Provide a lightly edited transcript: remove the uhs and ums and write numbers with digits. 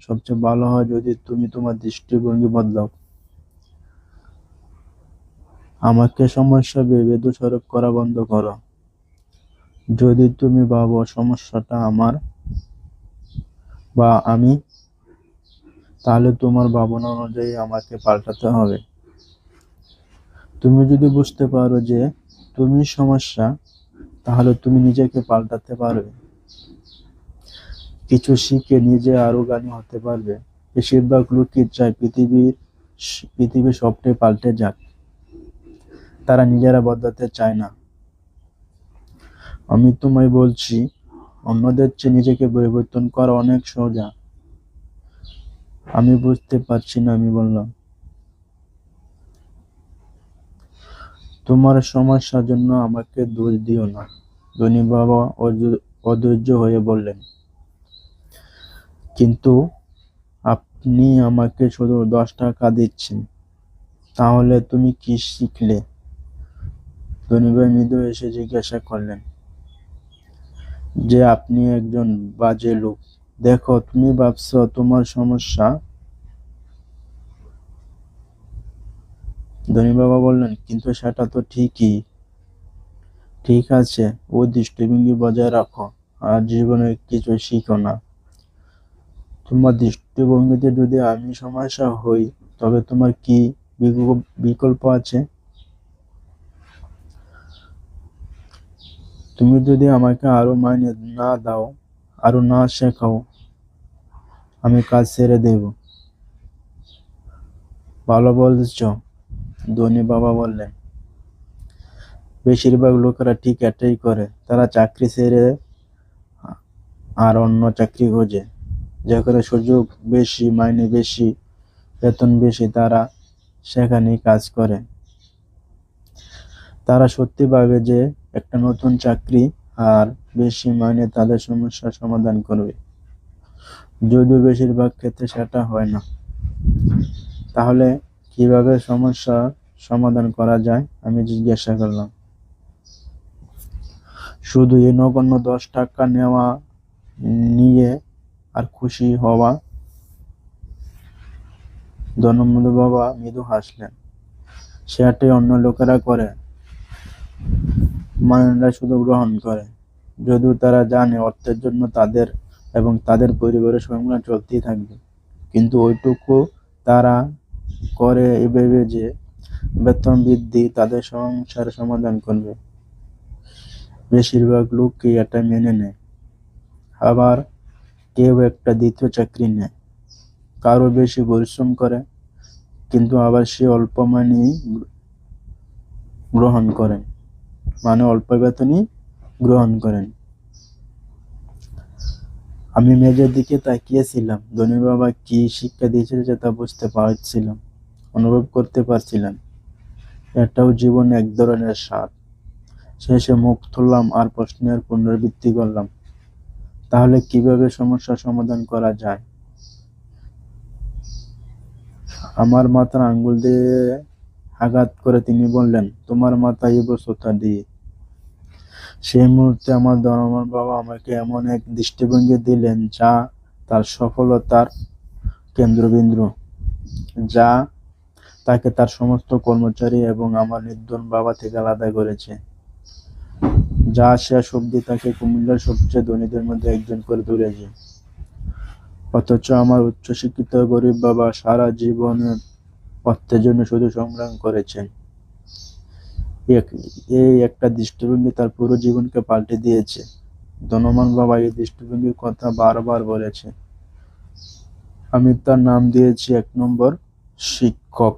সবচেয়ে ভালো হয় যদি তুমি তোমার দৃষ্টিভঙ্গি বদলাও। আমাকে সমস্যা ভেবে দোষারোপ করা বন্ধ করো। যদি তুমি ভাবো সমস্যাটা আমার বা আমি, তাহলে তোমার ভাবনা অনুযায়ী আমাকে পাল্টাতে হবে। তুমি যদি বুঝতে পারো যে তুমি সমস্যা, তাহলে তুমি নিজেকে পাল্টাতে পারবে। কিছু শিখে নিজে আরো জ্ঞানী হতে পারবে। বেশিরভাগ লোকই চায় পৃথিবীর সবটাই পাল্টে যাক, তারা নিজেরা বদলাতে চায় না। আমি তোমায় বলছি, অন্যদের চেয়ে নিজেকে পরিবর্তন করা অনেক সোজা। আমি বুঝতে পারছি না, আমি বললাম। তোমার সমস্যার জন্য আমাকে দোষ দিও না, ধনী বাবা অধৈর্য হয়ে বললেন। কিন্তু আপনি আমাকে শুধু 10 টাকা দিচ্ছেন, তাহলে তুমি কি শিখলে? ধনী ভাই মৃদু এসে জিজ্ঞাসা করলেন যে আপনি একজন বাজে লোক। দেখো, তুমি ভাবছো তোমার সমস্যা। ধনী বাবা বললেন, কিন্তু সেটা তো ঠিকই। ঠিক আছে, ও দৃষ্টিভঙ্গি বজায় রাখো আর জীবনে কিছু শিখো না। তোমার দৃষ্টিভঙ্গিতে যদি আমি সমস্যা হই, তবে তোমার কি বিকল্প আছে? তুমি যদি আমাকে আরো মাইনে না দাও, আরো না শেখাও, আমি কাজ ছেড়ে দেব। ভালো বলছ, ধনী বাবা বললেন। বেশিরভাগ লোকেরা ঠিক এটাই করে, তারা চাকরি ছেড়ে আর অন্য চাকরি খোঁজে, যেখানে সুযোগ বেশি, মাইনে বেশি, বেতন বেশি, তারা সেখানেই কাজ করে। তারা সত্যি ভাবে যে একটা নতুন চাকরি আর বেশি মাইনে তাদের সমস্যার সমাধান করবে, যদিও বেশিরভাগ ক্ষেত্রে সেটা হয় না। তাহলে কিভাবে সমস্যার সমাধান করা যায়, আমি জিজ্ঞাসা করলাম। শুধু এই নগণ্য 10 টাকা নেওয়া নিয়ে আর খুশি হওয়া? ধনমন্দ বাবা মৃদু হাসলেন। সেটাই অন্য লোকেরা করে, মানুষরা শুধু গ্রহণ করে, যদিও তারা জানে অর্থের জন্য তাদের এবং তাদের পরিবারের সংগ্রাম চলতেই থাকবে। কিন্তু ওইটুকু তারা করে ভেবে যে বেতন বৃদ্ধি তাদের সমস্যার সমাধান করবে। বেশিরভাগ লোকই এটা মেনে নেয়। আবার কেউ একটা দ্বিতীয় চাকরি নেয়, কারো বেশি পরিশ্রম করে, কিন্তু আবার সে অল্প মাইনেই গ্রহণ করেন, মানে অল্প বেতনই গ্রহণ করেন। আমি মেজের দিকে তাকিয়েছিলাম। ধনী বাবা কি শিক্ষা দিয়েছে তা বুঝতে পারছিলাম, অনুভব করতে পারছিলাম। এটাও জীবনে এক ধরনের স্বাদ। শেষে মুখ তুললাম আর প্রশ্নের পুনরাবৃত্তি করলাম, তাহলে কিভাবে সমস্যার সমাধান করা যায়? আমার মাথার আঙ্গুল দিয়ে আঘাত করে তিনি বললেন, তোমার মাথায় এই বস্তুটা দিয়ে। সেই মুহূর্তে আমার ধর্মের বাবা আমাকে এমন এক দৃষ্টিভঙ্গি দিলেন যা তার সফলতার কেন্দ্রবিন্দু, যা তাকে তার সমস্ত কর্মচারী এবং আমার নির্ধন বাবা থেকে আলাদা করেছে, যা শেষ অবধি তাকে কুমিল্লার সবচেয়ে ধনীদের মধ্যে একজন করে তুলেছে। অথচ আমার উচ্চশিক্ষিত গরিব বাবা সারা জীবনের অর্থের জন্য শুধু সংগ্রাম করেছেন। এই একটা দৃষ্টিভঙ্গি তার পুরো জীবনকে পাল্টে দিয়েছে। ধনবান বাবা এই দৃষ্টিভঙ্গির কথা বারবার বলেছে। আমি তার নাম দিয়েছি 1 নম্বর শিক্ষক।